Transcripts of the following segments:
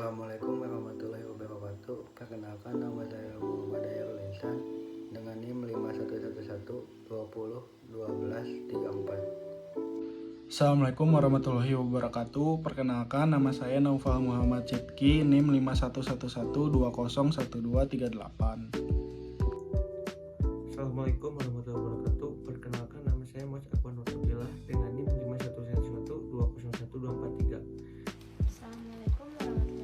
Assalamualaikum warahmatullahi wabarakatuh. Perkenalkan, nama saya Muhammad Hairul Insan dengan NIM 5111201234. Assalamualaikum warahmatullahi wabarakatuh. Perkenalkan, nama saya Naufal Muhammad Sidki, NIM 5111201238. Assalamualaikum warahmatullahi wabarakatuh. Perkenalkan, nama saya Mas Akwan Nurulillah dengan NIM 5111201243. Assalamualaikum warahmatullahi wabarakatuh.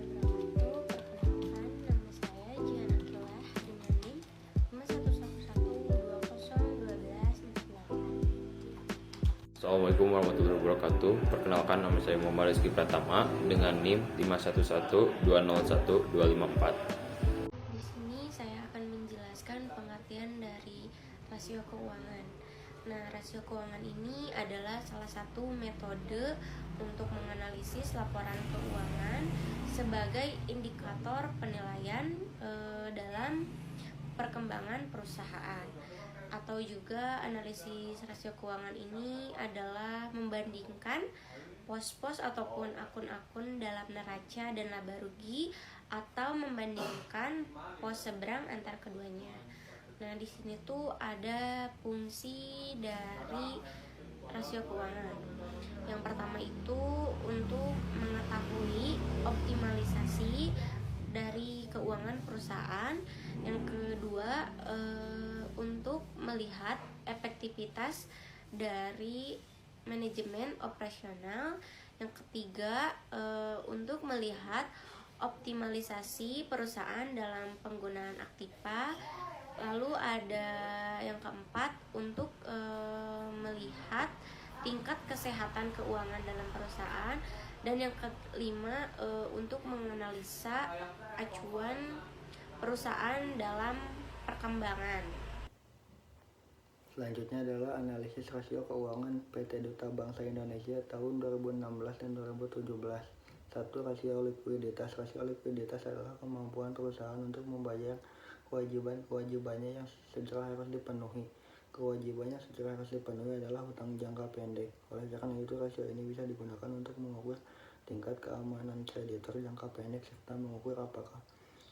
Perkenalkan, nama saya Jihan Akilah dengan NIM 5111201248. Assalamualaikum warahmatullahi wabarakatuh. Perkenalkan, nama saya Muhammad Rizky Pratama dengan NIM 51120124. Di sini saya akan menjelaskan pengertian dari rasio keuangan. Nah, rasio keuangan ini adalah salah satu metode untuk menganalisis laporan keuangan sebagai indikator penilaian dalam perkembangan perusahaan. Atau juga analisis rasio keuangan ini adalah membandingkan pos-pos ataupun akun-akun dalam neraca dan laba rugi atau membandingkan pos seberang antar keduanya. Nah, di sini tuh ada fungsi dari rasio keuangan. Yang pertama itu untuk mengetahui optimalisasi dari keuangan perusahaan. Yang kedua untuk melihat efektivitas dari manajemen operasional. Yang ketiga untuk melihat optimalisasi perusahaan dalam penggunaan aktiva. Lalu ada yang keempat untuk melihat tingkat kesehatan keuangan dalam perusahaan. Dan yang kelima untuk menganalisa acuan perusahaan dalam perkembangan. Selanjutnya adalah analisis rasio keuangan PT Duta Bangsa Indonesia tahun 2016 dan 2017. 1. Rasio likuiditas. Rasio likuiditas adalah kemampuan perusahaan untuk membayar kewajibannya yang segera harus dipenuhi. Kewajiban yang segera harus dipenuhi adalah hutang jangka pendek. Oleh karena itu, rasio ini bisa digunakan untuk mengukur tingkat keamanan kreditor jangka pendek serta mengukur apakah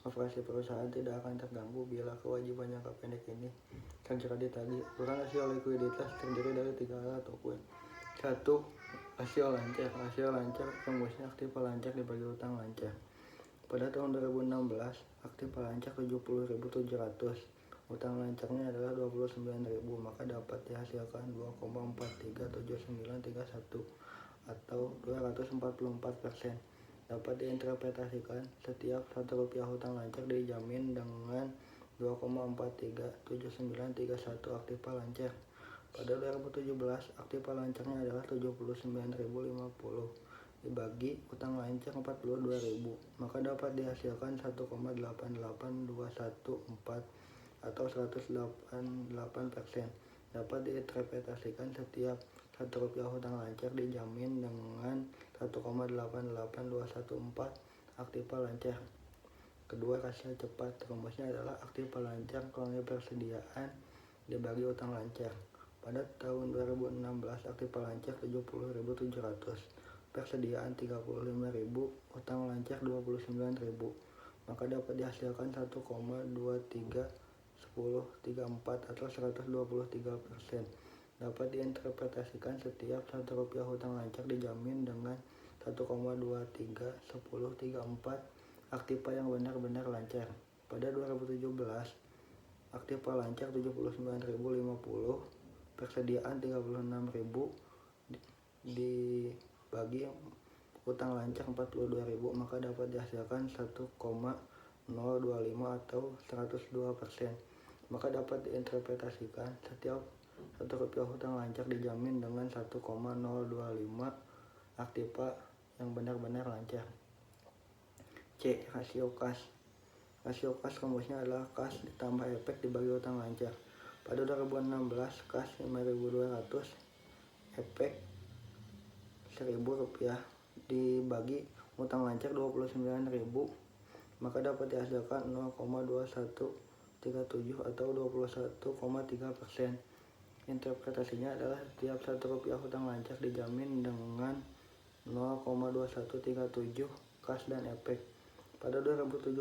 operasi perusahaan tidak akan terganggu bila kewajiban jangka pendek ini segera ditagih. Ukuran rasio likuiditas terdiri dari 3 alat ukur. 1. Rasio lancar. Rasio lancar rumusnya aktiva lancar dibagi utang lancar. Pada tahun 2016, aktiva lancar 70.700, utang lancarnya adalah 29.000, maka dapat dihasilkan 2,437931 atau 244%. Dapat diinterpretasikan setiap Rp1 hutang lancar dijamin dengan 2,437931 aktiva lancar. Pada 2017, aktiva lancarnya adalah 79.050 dibagi utang lancar 42.000, maka dapat dihasilkan 1,88214 atau 188%. Dapat diinterpretasikan setiap Rp1 hutang lancar dijamin dengan 1,88214 aktiva lancar. Kedua, rasio cepat. Rumusnya adalah aktiva lancar kurangi persediaan dibagi utang lancar. Pada tahun 2016, aktiva lancar 70.700, persediaan 35.000, utang lancar 29.000, maka dapat dihasilkan 1,231034 atau 123%. Dapat diinterpretasikan setiap Rp1 hutang lancar dijamin dengan 1,231034 aktiva yang benar-benar lancar. Pada 2017, aktiva lancar 79.050, persediaan 36.000 dibagi utang lancar 42.000, maka dapat dihasilkan 1,025 atau 102%. Maka dapat diinterpretasikan setiap Rp1 hutang lancar dijamin dengan 1,025 aktiva yang benar-benar lancar. C. Rasio kas. Rasio kas rumusnya adalah kas ditambah efek dibagi utang lancar. Pada 2016, kas 5.200, efek Rp1.000 dibagi utang lancar 29.000, maka dapat dihasilkan 0,2137 atau 21,3%. Interpretasinya adalah setiap Rp1 hutang lancar dijamin dengan 0,2137 kas dan efek. Pada 2017,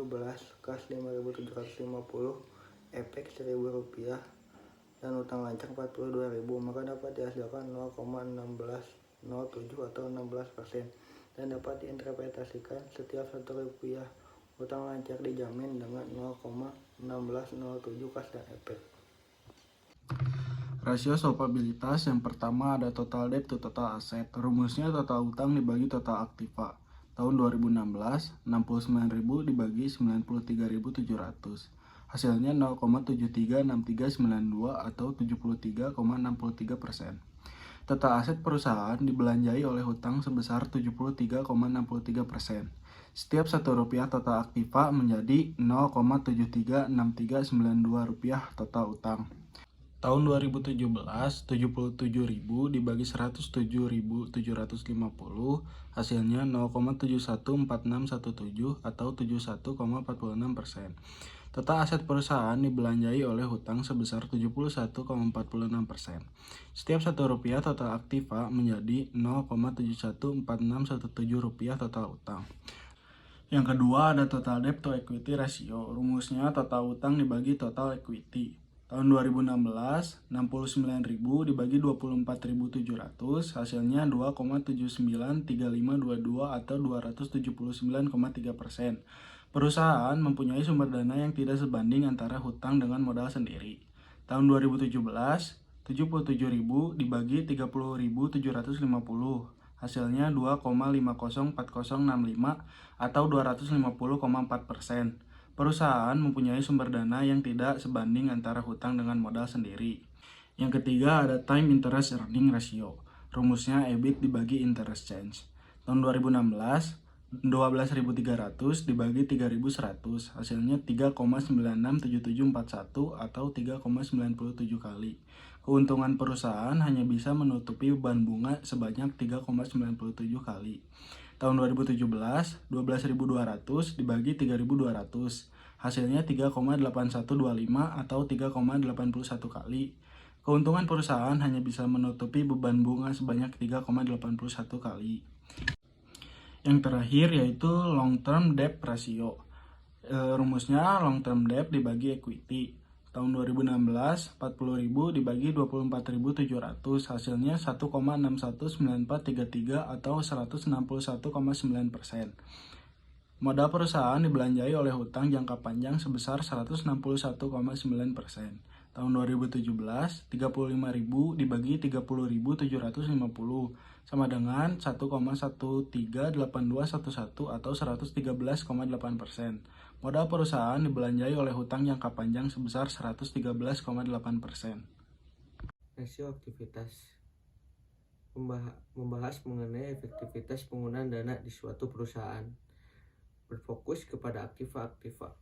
kas 5.750, efek Rp1.000 dan utang lancar 42.000, maka dapat dihasilkan 0,1607 atau 16%, dan dapat diinterpretasikan setiap Rp1 utang lancar dijamin dengan 0,1607 kas dan efek. Rasio solvabilitas yang pertama ada total debt to total asset. Rumusnya total utang dibagi total aktiva. Tahun 2016, 69.000 dibagi 93.700. Hasilnya 0,736392 atau 73,63%. Total aset perusahaan dibelanjai oleh hutang sebesar 73,63%. Setiap Rp1 total aktiva menjadi 0,736392 total utang. Tahun 2017, 77.000 dibagi 107.750, hasilnya 0,714617 atau 71,46%. Total aset perusahaan dibelanjai oleh hutang sebesar 71,46%. Setiap Rp1 total aktiva menjadi 0,714617 total utang. Yang kedua ada total debt to equity ratio. Rumusnya total utang dibagi total equity. Tahun 2016, 69.000 dibagi 24.700, hasilnya 2,793522 atau 279,3%. Perusahaan mempunyai sumber dana yang tidak sebanding antara hutang dengan modal sendiri. Tahun 2017, 77.000 dibagi 30.750, hasilnya 2,504065 atau 250,4%. Perusahaan mempunyai sumber dana yang tidak sebanding antara hutang dengan modal sendiri. Yang ketiga ada time interest earning ratio. Rumusnya EBIT dibagi interest change. Tahun 2016, 12.300 dibagi 3.100, hasilnya 3,967741 atau 3,97 kali. Keuntungan perusahaan hanya bisa menutupi beban bunga sebanyak 3,97 kali. Tahun 2017, 12.200 dibagi 3.200, hasilnya 3,8125 atau 3,81 kali. Keuntungan perusahaan hanya bisa menutupi beban bunga sebanyak 3,81 kali. Yang terakhir yaitu long term debt ratio. Rumusnya long term debt dibagi equity. Tahun 2016, 40.000 dibagi 24.700, hasilnya 1,619433 atau 161,9%. Modal perusahaan dibelanjai oleh hutang jangka panjang sebesar 161,9%. Tahun 2017, 35.000 dibagi 30.750, sama dengan 1,138211 atau 113,8%. Modal perusahaan dibelanjai oleh hutang jangka panjang sebesar 113,8%. Rasio aktivitas membahas mengenai efektivitas penggunaan dana di suatu perusahaan. Berfokus kepada aktiva-aktiva,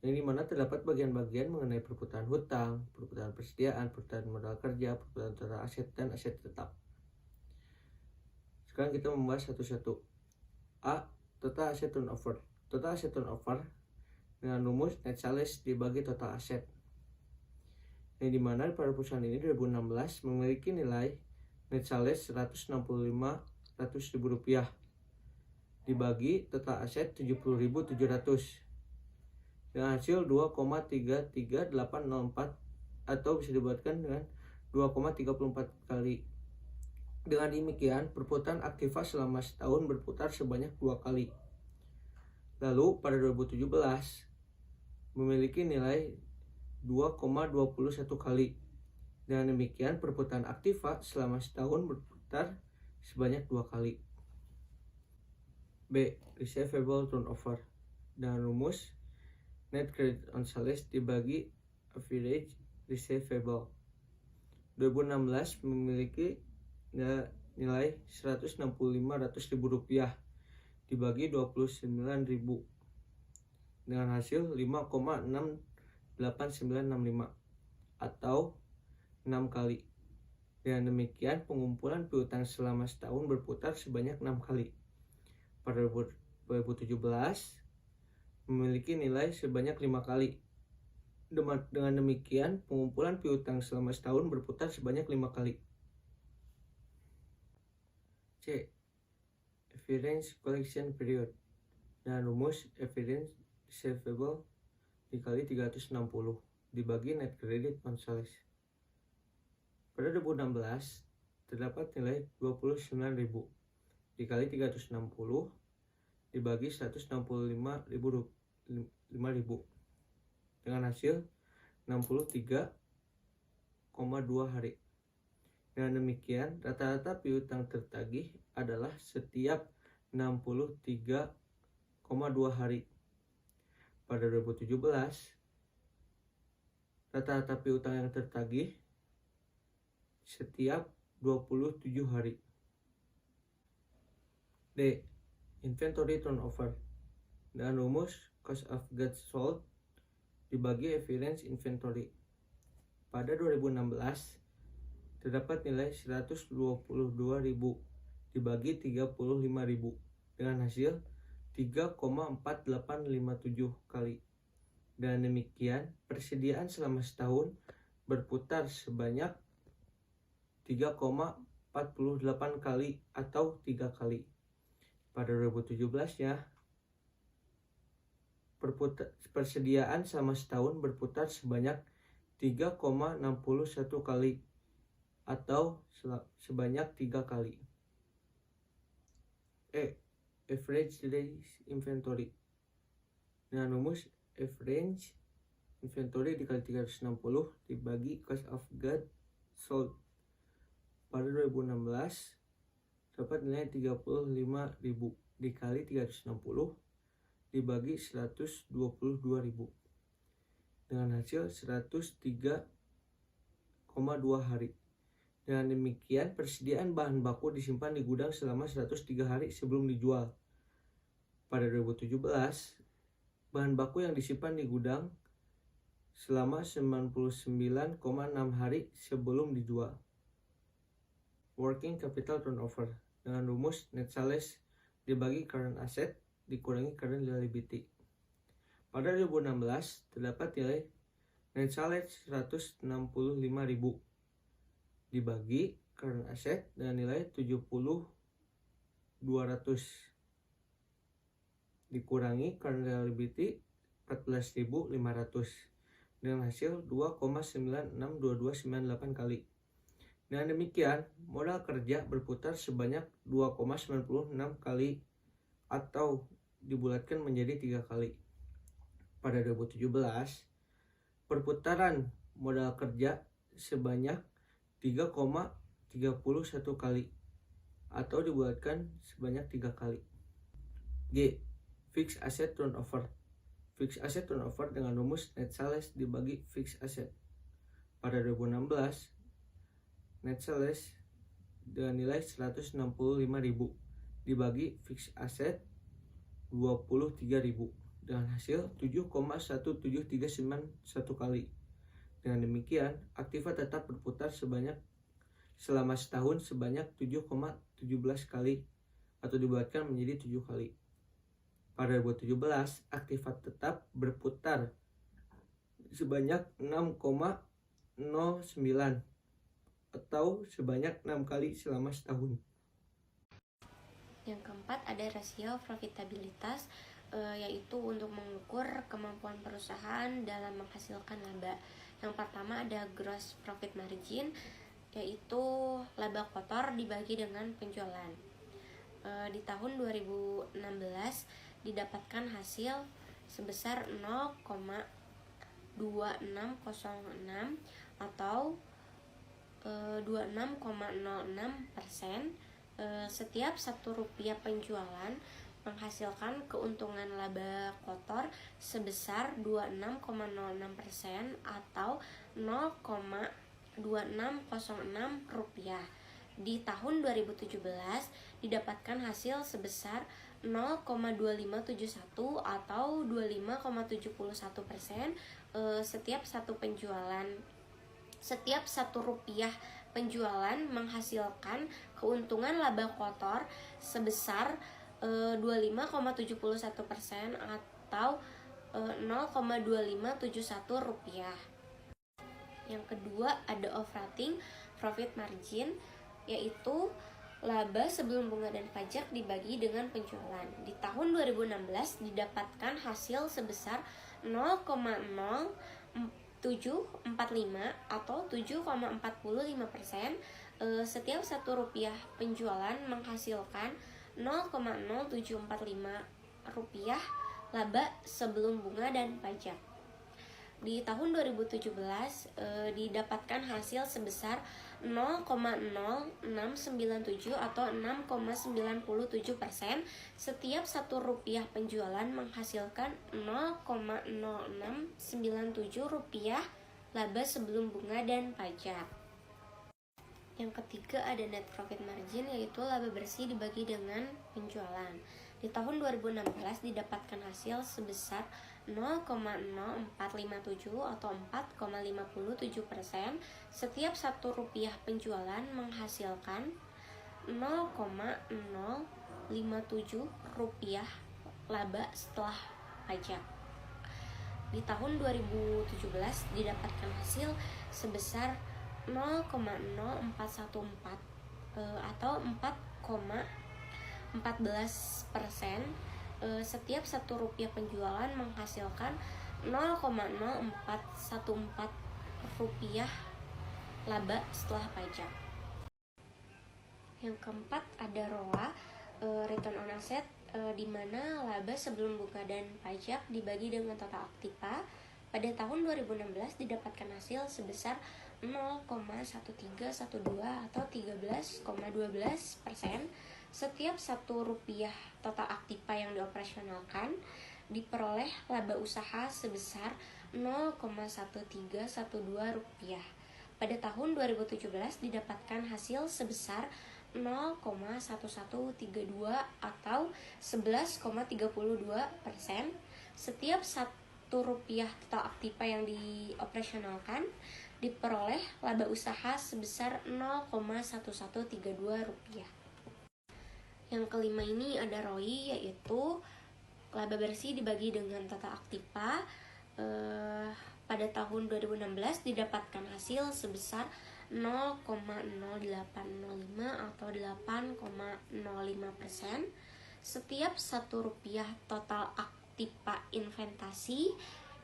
yang dimana terdapat bagian-bagian mengenai perputaran hutang, perputaran persediaan, perputaran modal kerja, perputaran total aset, dan aset tetap. Sekarang kita membahas satu-satu. A. Total asset turnover. Total asset turnover dengan rumus net sales dibagi total aset, yang dimana pada perusahaan ini 2016 memiliki nilai net sales Rp165.100.000 dibagi total aset 70.700 dengan hasil 2,33804 atau bisa dibuatkan dengan 2,34 kali. Dengan demikian, perputaran aktiva selama setahun berputar sebanyak 2 kali. Lalu pada 2017 memiliki nilai 2,21 kali. Dengan demikian, perputaran aktiva selama setahun berputar sebanyak 2 kali. B. Receivable turnover dengan rumus net credit on sales dibagi average receivable. 2016 memiliki nilai Rp165.100.000 dibagi 29.000 dengan hasil 5,68965 atau 6 kali. Dengan demikian, pengumpulan piutang selama setahun berputar sebanyak 6 kali. Pada 2017 memiliki nilai sebanyak 5 kali. Dengan demikian, pengumpulan piutang selama setahun berputar sebanyak 5 kali. C. Average collection period Dengan rumus evidence receivable dikali 360 dibagi net credit on sales. Pada 2016 terdapat nilai 29.000 dikali 360 dibagi 165.000 dengan hasil 63,2 hari. Dengan demikian, rata-rata piutang tertagih adalah setiap 63,2 hari. Pada 2017, rata-rata piutang yang tertagih setiap 27 hari. D. Inventory turnover. Dengan rumus cost of goods sold dibagi evidence inventory. Pada 2016 terdapat nilai 122.000 dibagi 35.000 dengan hasil 3,4857 kali. Dan demikian persediaan selama setahun berputar sebanyak 3,48 kali atau 3 kali. Pada 2017-nya persediaan selama setahun berputar sebanyak 3,61 kali atau sebanyak 3 kali. E. Average days inventory. Dengan rumus average inventory dikali 360 dibagi cost of goods sold. Pada 2016 dapat nilai 35.000 dikali 360 dibagi 122.000 dengan hasil 103,2 hari. Dengan demikian persediaan bahan baku disimpan di gudang selama 103 hari sebelum dijual. Pada 2017 bahan baku yang disimpan di gudang selama 99,6 hari sebelum dijual. Working capital turnover dengan rumus net sales dibagi current asset dikurangi current liability. Pada 2016 terdapat nilai net sales 165.000 dibagi current asset dengan nilai 70.200 dikurangi current liability 14.500 dengan hasil 2,962298 kali. Dengan demikian, modal kerja berputar sebanyak 2,96 kali atau dibulatkan menjadi 3 kali. Pada 2017, perputaran modal kerja sebanyak 3,31 kali atau dibulatkan sebanyak 3 kali. G. Fixed asset turnover. Fixed asset turnover dengan rumus net sales dibagi fixed asset. Pada 2016, net sales dengan nilai 165.000 dibagi fixed asset 23.000 dengan hasil 7,17391 kali. Dengan demikian, aktiva tetap berputar selama setahun sebanyak 7,17 kali atau dibulatkan menjadi 7 kali. Pada 2017, aktiva tetap berputar sebanyak 6,09 atau sebanyak 6 kali selama setahun. Yang keempat ada rasio profitabilitas, yaitu untuk mengukur kemampuan perusahaan dalam menghasilkan laba. Yang pertama ada gross profit margin, yaitu laba kotor dibagi dengan penjualan. Di tahun 2016 didapatkan hasil sebesar 0,2606 atau 26,06%. Setiap Rp1 penjualan menghasilkan keuntungan laba kotor sebesar 26,06% atau 0,2606 rupiah. Di tahun 2017 didapatkan hasil sebesar 0,2571 atau 25,71%. Setiap Rp1 penjualan menghasilkan keuntungan laba kotor sebesar 25,71% atau 0,2571 rupiah. Yang kedua ada operating profit margin, yaitu Laba sebelum bunga dan pajak dibagi dengan penjualan. Di tahun 2016 didapatkan hasil sebesar 0,0745 atau 7,45%. Setiap Rp1 penjualan menghasilkan 0,0745 rupiah laba sebelum bunga dan pajak. Di tahun 2017 didapatkan hasil sebesar 0,0697 atau 6,97%. Setiap Rp1 penjualan menghasilkan 0,0697 rupiah laba sebelum bunga dan pajak. Yang ketiga ada net profit margin, yaitu laba bersih dibagi dengan penjualan. Di tahun 2016 didapatkan hasil sebesar 0,0457 atau 4,57%. Setiap Rp1 penjualan menghasilkan 0,057 rupiah laba setelah pajak. Di tahun 2017 didapatkan hasil sebesar 0,0414 atau 4,14%. Setiap Rp1 penjualan menghasilkan 0,0414 rupiah laba setelah pajak. Yang keempat ada ROA, return on asset, di mana laba sebelum bunga dan pajak dibagi dengan total aktiva. Pada tahun 2016 didapatkan hasil sebesar 0,1312 atau 13,12%. Setiap Rp1 total aktiva yang dioperasionalkan diperoleh laba usaha sebesar 0,1312 rupiah. Pada tahun 2017 didapatkan hasil sebesar 0,1132 atau 11,32%. Setiap Rp1 total aktiva yang dioperasionalkan diperoleh laba usaha sebesar 0,1132 rupiah. Yang kelima ini ada ROI, yaitu laba bersih dibagi dengan total aktiva. Pada tahun 2016 didapatkan hasil sebesar 0,0805 atau 8,05%. Setiap Rp1 total aktiva investasi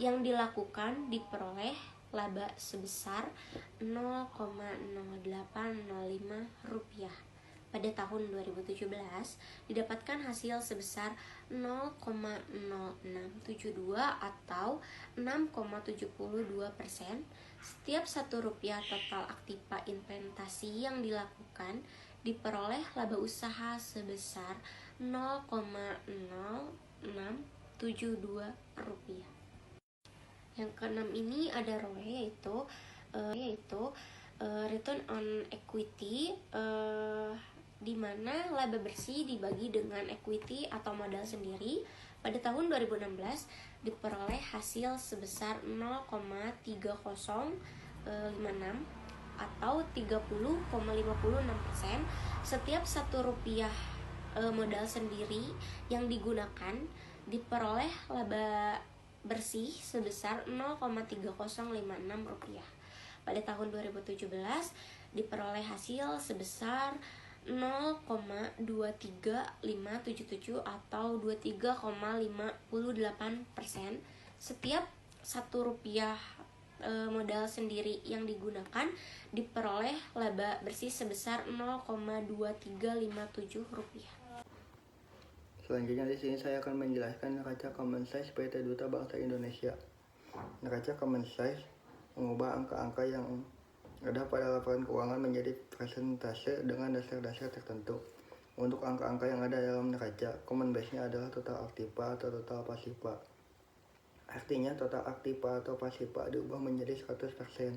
yang dilakukan diperoleh laba sebesar 0,0805 rupiah. Pada tahun 2017 didapatkan hasil sebesar 0,0672 atau 6,72%. Setiap Rp1 total aktiva investasi yang dilakukan diperoleh laba usaha sebesar 0,0672 rupiah. Yang keenam ini ada ROE, yaitu return on equity, di mana laba bersih dibagi dengan equity atau modal sendiri. Pada tahun 2016 diperoleh hasil sebesar 0,3056 atau 30,56%. Setiap Rp1 modal sendiri yang digunakan diperoleh laba bersih sebesar 0,3056 rupiah. Pada tahun 2017 diperoleh hasil sebesar 0,23577 atau 23,58%. Setiap Rp1 modal sendiri yang digunakan diperoleh laba bersih sebesar 0,2357 rupiah. Selanjutnya di sini saya akan menjelaskan neraca common size PT Duta Bangsa Indonesia. Neraca common size mengubah angka-angka yang ada pada laporan keuangan menjadi persentase dengan dasar-dasar tertentu. Untuk angka-angka yang ada dalam neraca, common base-nya adalah total aktiva atau total pasiva. Artinya total aktiva atau pasiva diubah menjadi 100%,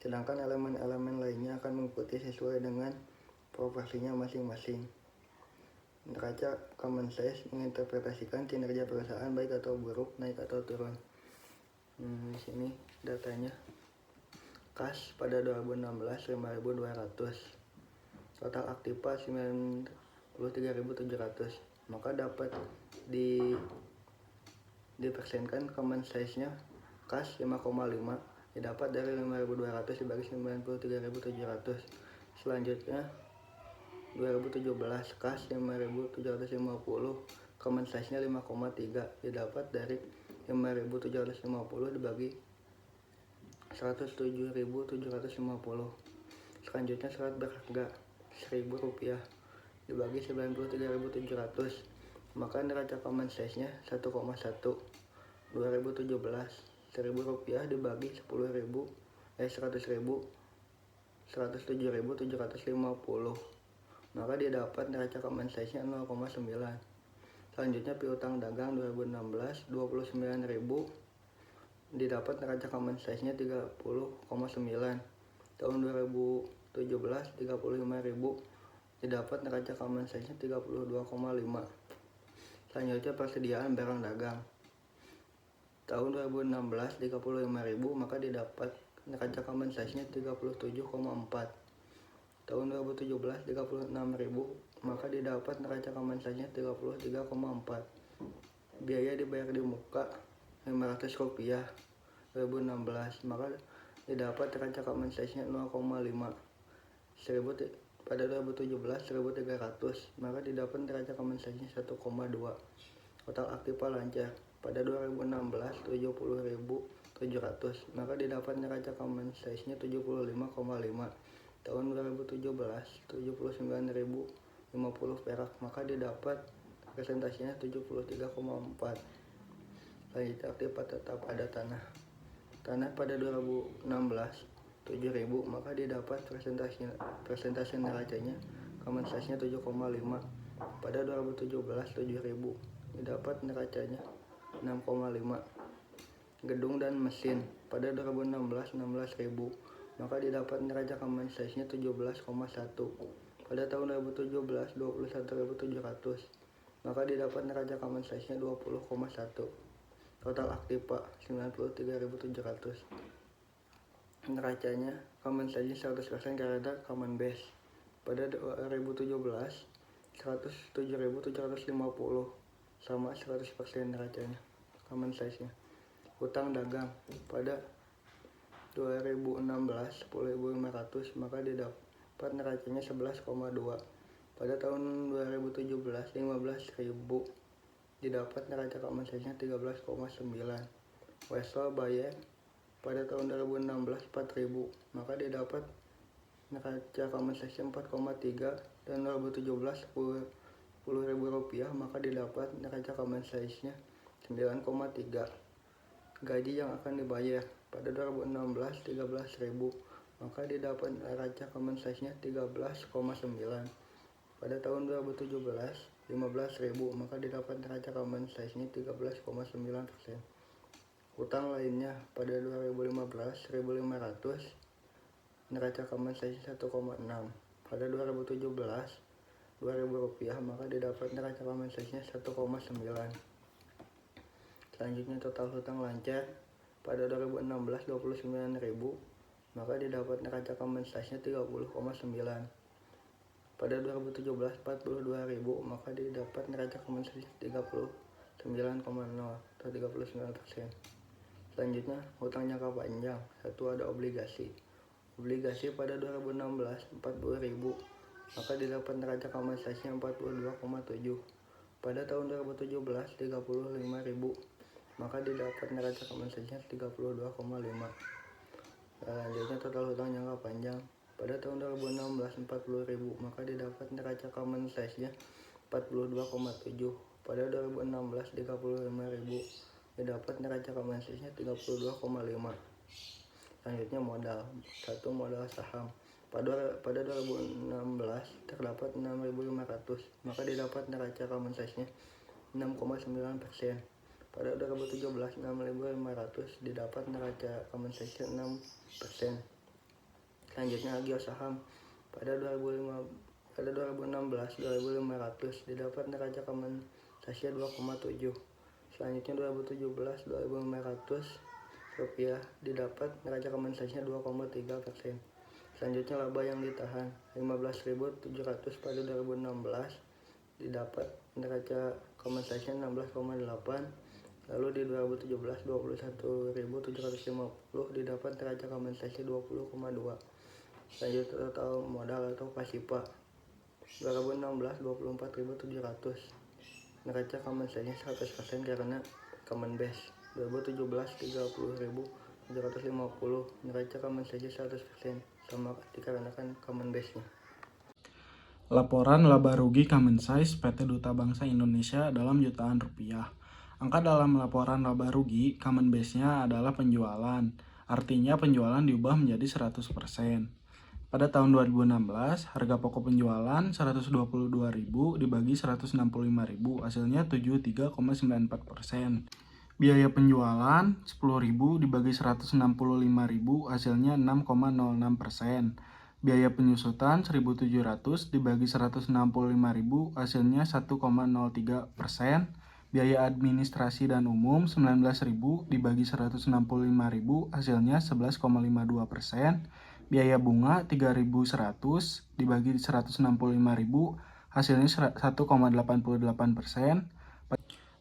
sedangkan elemen-elemen lainnya akan mengikuti sesuai dengan proporsinya masing-masing. Neraca common size menginterpretasikan kinerja perusahaan baik atau buruk, naik atau turun. Di sini datanya. Kas pada 2016 5.200, total aktiva 93.700, maka dapat dipersenkan common size-nya kas 5,5 didapat dari 5.200 dibagi 93.700. Selanjutnya 2017 kas 5.750, common size-nya 5,3, didapat dari 5.750 dibagi 107.750. Selanjutnya surat berharga Rp1.000 dibagi 93.700, maka neraca common size-nya 1,1. 2017 Rp1.000 dibagi 107.750, maka didapat neraca common size-nya 0,9. Selanjutnya piutang dagang 2016 29.000, didapat neraca common size-nya 30,9. Tahun 2017 35.000, didapat neraca common size-nya 32,5. Selanjutnya persediaan barang dagang tahun 2016 35.000, maka didapat neraca common size-nya 37,4. Tahun 2017 36.000, maka didapat neraca common size-nya 33,4. Biaya dibayar di muka Rp500 2016, maka didapat neraca common size-nya 0,5. Pada 2017 1.300, maka didapat neraca common size-nya 1,2. Total aktiva lancar pada 2016 70.700, maka didapat neraca common size-nya 75,5. Tahun 2017 79.050 perak, maka didapat presentasinya 73,4. Selanjutnya aktiva tetap ada tanah pada 2016 7.000, maka didapat presentasi neracanya common size-nya 7,5. Pada 2017 7.000, didapat neracanya 6,5. Gedung dan mesin pada 2016 16.000, maka didapat neraca common size-nya 17,1. Pada tahun 2017 21.700, maka didapat neraca common size-nya 20,1. Total aktiva 93.700. Neracanya common size-nya 100% karena common base. Pada 2017 107.750, sama 100% neracanya common size-nya. Hutang dagang pada 2016 10.500, maka didapat neracanya 11,2. Pada tahun 2017 15.000, didapat neraca common size-nya 13,9. Wesel Bayer pada tahun 2016 4.000, maka didapat neraca common size-nya 4,3. Dan 2017 10.000 rupiah, maka didapat neraca common size-nya 9,3. Gaji yang akan dibayar pada 2016 13.000, maka didapat neraca common size-nya 13,9. Pada tahun 2017 15.000, maka didapat neraca common size-nya 13,9%. Hutang lainnya pada 2015 1.500, neraca common size-nya 1,6. Pada 2017 Rp2.000, maka didapat neraca common size-nya 1,9. Selanjutnya total hutang lancar pada 2016 29.000, maka didapat neraca common size-nya 30,9. Pada 2017 42.000, maka didapat neraca common size-nya 39,0 atau 39%. Selanjutnya hutang jangka panjang. Satu, ada obligasi pada 2016 40.000, maka didapat neraca common size-nya 42,7. Pada tahun 2017 35.000, maka didapat neraca common size-nya 32,5. Selanjutnya total hutang jangka panjang pada tahun 2016 40.000, maka didapat neraca common size-nya 42,7. Pada 2016 35.000, didapat neraca common size-nya 32,5. Selanjutnya modal. Satu, modal saham. Pada 2016 terdapat 6.500, maka didapat neraca common size-nya 6,9%. Pada 2017 6.500, didapat neraca common size-nya 6%. Selanjutnya agio saham. Pada 2016 2.500, didapat neraca common size-nya 2,7. Selanjutnya 2017 2.500 rupiah, didapat neraca common size-nya 2,3%. Selanjutnya laba yang ditahan 15.700 pada 2016, didapat neraca common size-nya 16,8. Lalu di 2017 21.750, didapat neraca common size-nya 20,2. Selanjutnya total modal atau pasipa 2016 24.700. Neraca common size-nya 100% karena common base. 2017 30.750. Neraca common size-nya 100% sama dikarenakan common base-nya. Laporan laba rugi common size PT Duta Bangsa Indonesia dalam jutaan rupiah. Angka dalam laporan laba rugi common base-nya adalah penjualan. Artinya penjualan diubah menjadi 100%. Pada tahun 2016, harga pokok penjualan 122.000 dibagi 165.000, hasilnya 73,94%. Biaya penjualan 10.000 dibagi 165.000, hasilnya 6,06%. Biaya penyusutan 1.700 dibagi 165.000, hasilnya 1,03%. Biaya administrasi dan umum 19.000 dibagi 165.000, hasilnya 11,52%. Biaya bunga 3.100 dibagi 165.000, hasilnya 1,88%.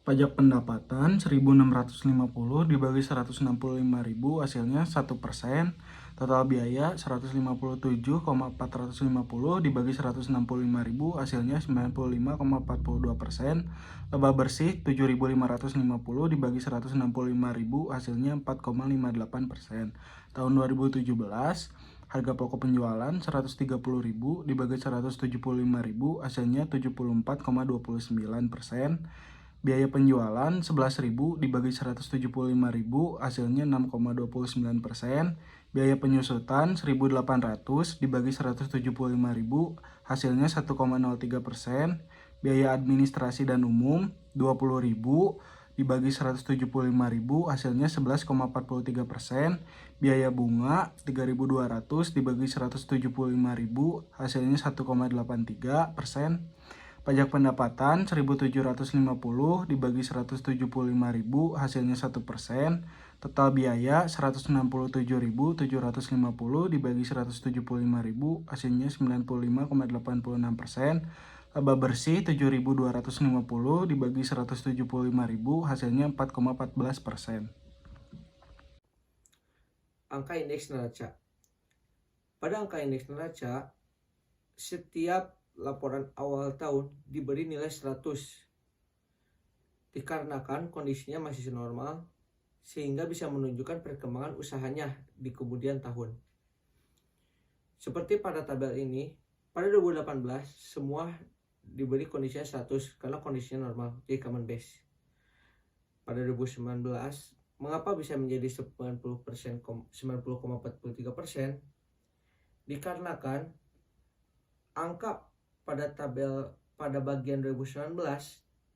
Pajak pendapatan 1.650 dibagi 165.000, hasilnya 1%. Total biaya 157,450 dibagi 165.000, hasilnya 95,42%. Laba bersih 7.550 dibagi 165.000, hasilnya 4,58%. Tahun 2017, harga pokok penjualan 130.000 dibagi 175.000, hasilnya 74,29%. Biaya penjualan 11.000 dibagi 175.000, hasilnya 6,29%. Biaya penyusutan 1.800 dibagi 175.000, hasilnya 1,03%. Biaya administrasi dan umum 20.000 dibagi 175.000, hasilnya 11,43%. Biaya bunga 3.200 dibagi 175.000, hasilnya 1,83%. Pajak pendapatan 1.750 dibagi 175.000, hasilnya 1%. Total biaya 167.750 dibagi 175.000, hasilnya 95,86%. Laba bersih 7.250 dibagi 175.000, hasilnya 4,14%. Angka indeks neraca. Pada angka indeks neraca, setiap laporan awal tahun diberi nilai 100 dikarenakan kondisinya masih normal sehingga bisa menunjukkan perkembangan usahanya di kemudian tahun. Seperti pada tabel ini, pada 2018 semua diberi kondisinya 100 karena kondisinya normal, jadi common base. Pada 2019, mengapa bisa menjadi 90,43%? Dikarenakan angka pada bagian 2019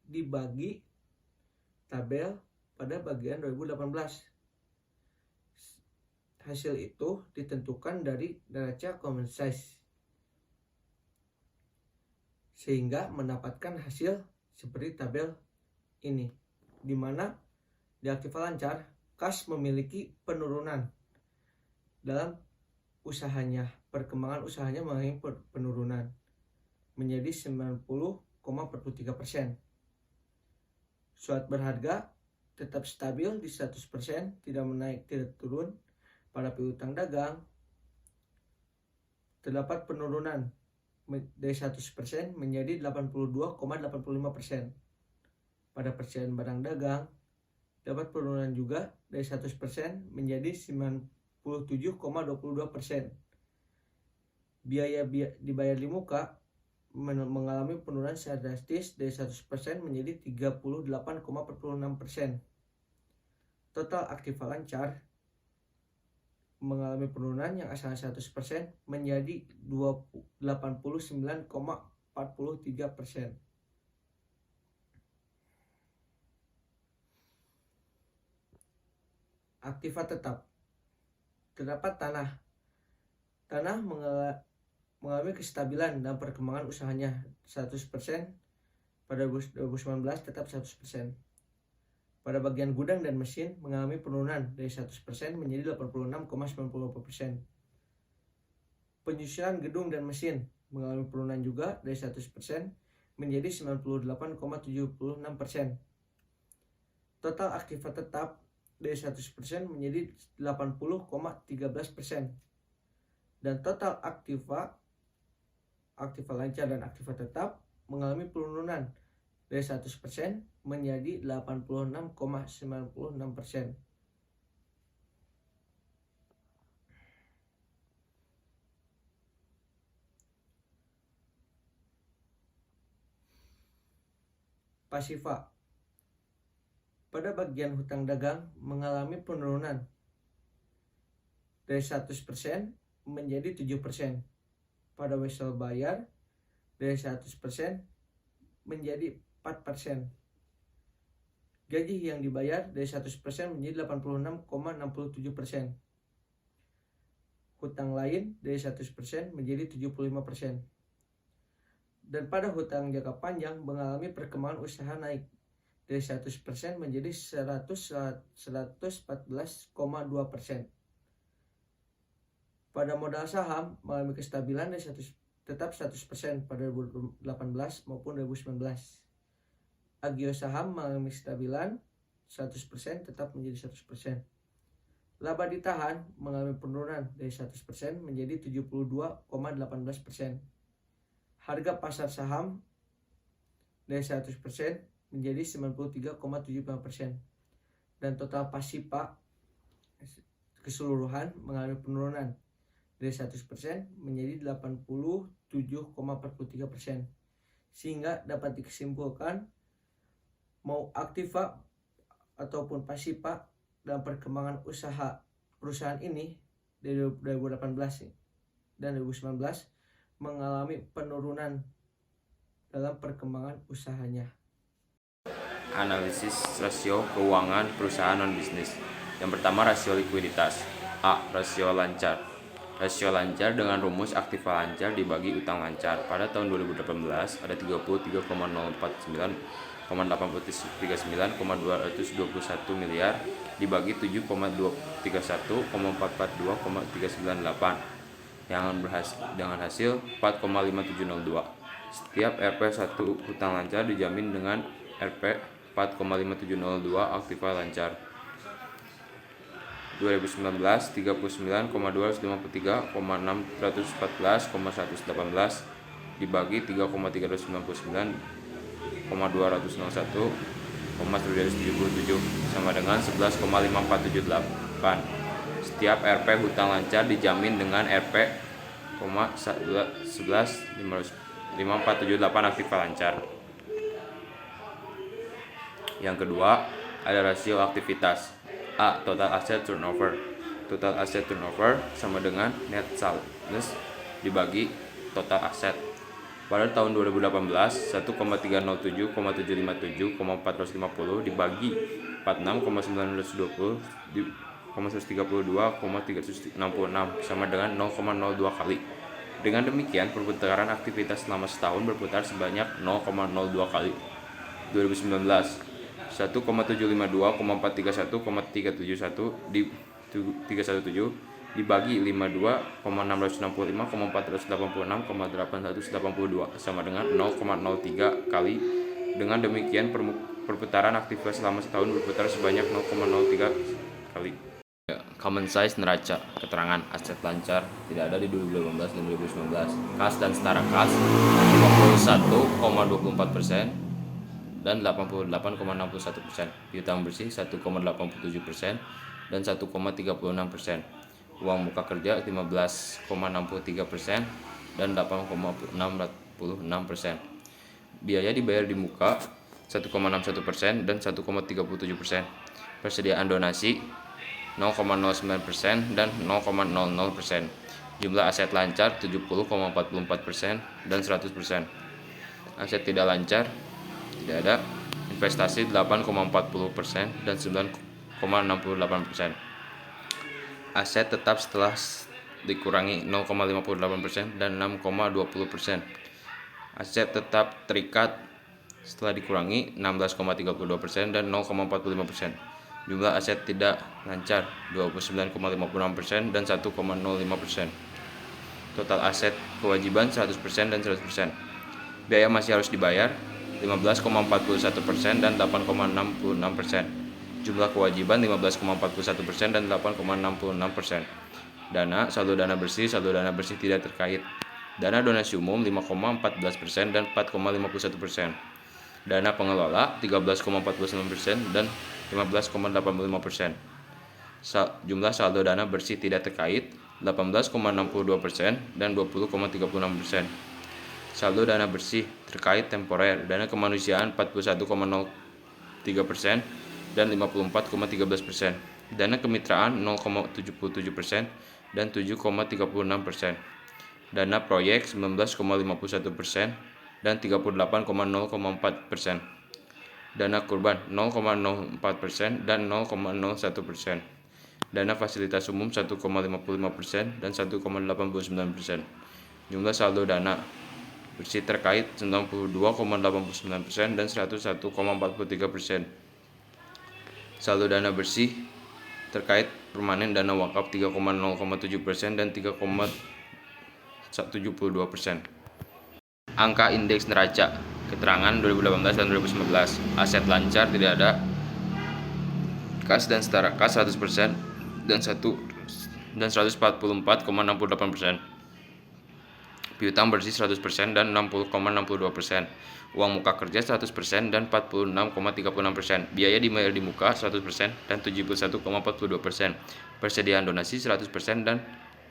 dibagi tabel pada bagian 2018. Hasil itu ditentukan dari neraca common size sehingga mendapatkan hasil seperti tabel ini, di mana di aktiva lancar kas memiliki penurunan dalam usahanya, perkembangan usahanya mengalami penurunan menjadi 90,43%. Surat berharga tetap stabil di 100%, tidak menaik, tidak turun. Pada piutang dagang terdapat penurunan dari 100% menjadi 82,85%. Pada percayaan barang dagang dapat penurunan juga dari 100% menjadi 97,22%. Biaya dibayar di muka mengalami penurunan secara drastis dari 100% menjadi 38,46%. Total aktiva lancar mengalami penurunan yang asalnya 100% menjadi 89,43%. Aktiva tetap. Terdapat tanah. Tanah mengalami kestabilan dalam perkembangan usahanya 100%. Pada 2019 tetap 100%. Pada bagian gudang dan mesin mengalami penurunan dari 100% menjadi 86,90%. Penyusunan gedung dan mesin mengalami penurunan juga dari 100% menjadi 98,76%. Total aktiva tetap dari 100% menjadi 80,13%. Dan total aktiva aktiva lancar dan aktiva tetap mengalami penurunan dari 100% menjadi 86,96%. Pasifa. Pada bagian hutang dagang mengalami penurunan dari 100% menjadi 7%. Pada wesel bayar dari 100% menjadi 4%. Gaji yang dibayar dari 100% menjadi 86,67%. Hutang lain dari 100% menjadi 75%. Dan pada hutang jangka panjang mengalami perkembangan usaha naik dari 100% menjadi 114,2%. Pada modal saham mengalami kestabilan dari tetap 100% pada 2018 maupun 2019. Agio saham mengalami kestabilan 100% tetap menjadi 100%. Laba ditahan mengalami penurunan dari 100% menjadi 72,18%. Harga pasar saham dari 100% menjadi 93,75%. Dan total pasipa keseluruhan mengalami penurunan dari 100% menjadi 87,43%. Sehingga dapat disimpulkan mau aktiva ataupun pasipa dalam perkembangan usaha perusahaan ini dari 2018 dan 2019 mengalami penurunan dalam perkembangan usahanya. Analisis rasio keuangan perusahaan non-bisnis. Yang pertama, rasio likuiditas. A. Rasio lancar. Rasio lancar dengan rumus aktiva lancar dibagi utang lancar. Pada tahun 2018 ada 33,049,221 miliar dibagi 7,231,442,398 dengan hasil 4,5702. Setiap Rp1 hutang lancar dijamin dengan Rp 4,5702 aktiva lancar. 2019 39,253,614,118 dibagi 3,391,201,977 sama dengan 11,5478. Setiap Rp hutang lancar dijamin dengan Rp 11,5478 aktiva lancar. Yang kedua, ada rasio aktivitas. A. Total asset turnover. Total asset turnover sama dengan net sales dibagi total aset. Pada tahun 2018, 1,307,757,450 dibagi 46,920,132,366 sama dengan 0,02 kali. Dengan demikian, perputaran aktivitas selama setahun berputar sebanyak 0,02 kali. 2019 1,752,431,317 dibagi 52,665,486,882 sama dengan 0,03 kali. Dengan demikian perputaran aktivitas selama setahun berputar sebanyak 0,03 kali. Common size neraca. Keterangan aset lancar tidak ada di 2018 dan 2019. Kas dan setara kas 51,24% dan 88,61%. Piutang bersih 1,87% dan 1,36%. Uang muka kerja 15,63% dan 8,66%. Biaya dibayar di muka 1,61% dan 1,37%. Persediaan donasi 0,09% dan 0,00%. Jumlah aset lancar 70,44% dan 100%. Aset tidak lancar tidak ada. Investasi 8,40% dan 9,68%. Aset tetap setelah dikurangi 0,58% dan 6,20%. Aset tetap terikat setelah dikurangi 16,32% dan 0,45%. Jumlah aset tidak lancar 29,56% dan 1,05%. Total aset kewajiban 100% dan 100%. Biaya masih harus dibayar 15,41% dan 8,66%. Jumlah kewajiban 15,41% dan 8,66%. Saldo dana bersih tidak terkait Dana donasi umum 5,14% dan 4,51%. Dana pengelola 13,49% dan 15,85%. Jumlah saldo dana bersih tidak terkait 18,62% dan 20,36%. Saldo dana bersih terkait temporer dana kemanusiaan 41,03% dan 54,13%. Dana kemitraan 0,77% dan 7,36%. Dana proyek 19,51% dan 38,04%. Dana kurban 0,04% dan 0,01%. Dana fasilitas umum 1,55% dan 1,89%. Jumlah saldo dana bersih terkait 92,89% dan 101,43%. Saldo dana bersih terkait permanen dana wakaf 3,07% dan 3,72%. Angka indeks neraca keterangan 2018 dan 2019. Aset lancar, tidak ada kas dan setara kas 100% dan 144,68%. Piutang bersih 100% dan 60,62%. Uang muka kerja 100% dan 46,36%. Biaya dibayar di muka 100% dan 71,42%. Persediaan donasi 100% dan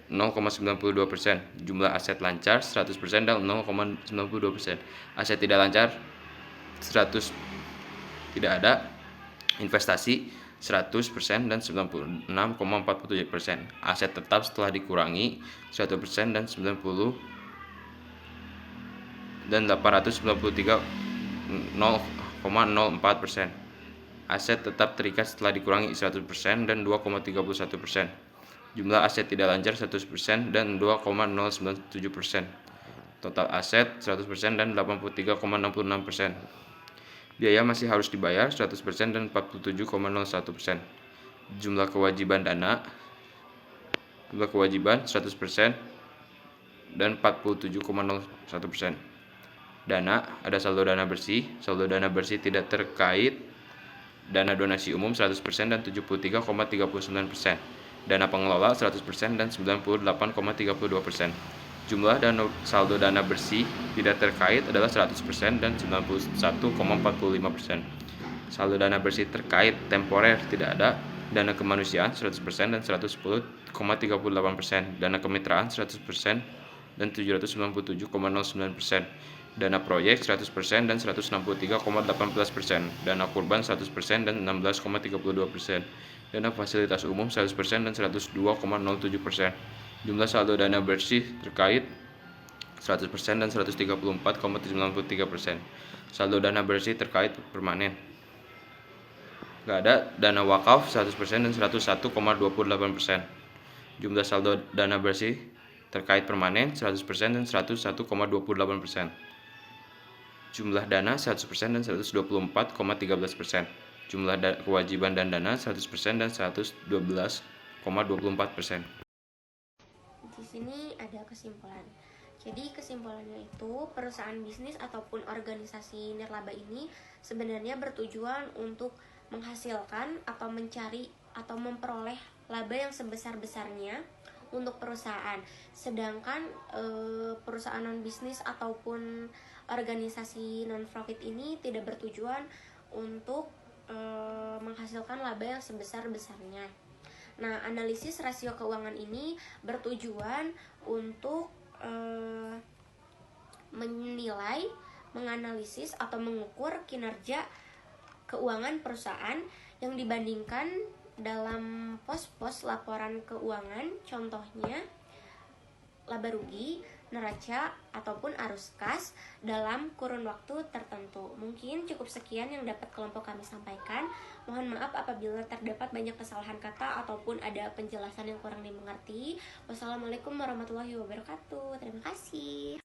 0,92%. Jumlah aset lancar 100% dan 0,92%. Aset tidak lancar 100 tidak ada. Investasi 100% dan 96,47%. Aset tetap setelah dikurangi 100% dan 90 dan 893,04%. Aset tetap terikat setelah dikurangi 100% dan 2,31%. Jumlah aset tidak lancar 100% dan 2,097%. Total aset 100% dan 83,66%. Biaya masih harus dibayar 100% dan 47,01%. Jumlah kewajiban 100% dan 47,01%. Dana, ada saldo dana bersih. Saldo dana bersih tidak terkait dana donasi umum 100% dan 73,39%. Dana pengelola 100% dan 98,32%. Jumlah saldo dana bersih tidak terkait adalah 100% dan 91,45%. Saldo dana bersih terkait temporer tidak ada. Dana kemanusiaan 100% dan 110,38%. Dana kemitraan 100% dan 797,09%. Dana proyek 100% dan 163,18%. Dana kurban 100% dan 16,32%. Dana fasilitas umum 100% dan 102,07%. Jumlah saldo dana bersih terkait 100% dan 134,93%. Saldo dana bersih terkait permanen nggak ada. Dana wakaf 100% dan 101,28%. Jumlah saldo dana bersih terkait permanen 100% dan 101,28%. Jumlah dana 100% dan 124,13%. Jumlah kewajiban dan dana 100% dan 112,24%. Di sini ada kesimpulan. Jadi kesimpulannya itu, perusahaan bisnis ataupun organisasi nirlaba ini sebenarnya bertujuan untuk menghasilkan atau mencari atau memperoleh laba yang sebesar-besarnya untuk perusahaan. Sedangkan perusahaan non bisnis ataupun organisasi non profit ini tidak bertujuan untuk menghasilkan laba yang sebesar-besarnya. Nah, analisis rasio keuangan ini bertujuan untuk menilai, menganalisis atau mengukur kinerja keuangan perusahaan yang dibandingkan dalam pos-pos laporan keuangan, contohnya laba rugi, neraca, ataupun arus kas dalam kurun waktu tertentu. Mungkin cukup sekian yang dapat kelompok kami sampaikan. Mohon maaf apabila terdapat banyak kesalahan kata ataupun ada penjelasan yang kurang dimengerti. Wassalamualaikum warahmatullahi wabarakatuh. Terima kasih.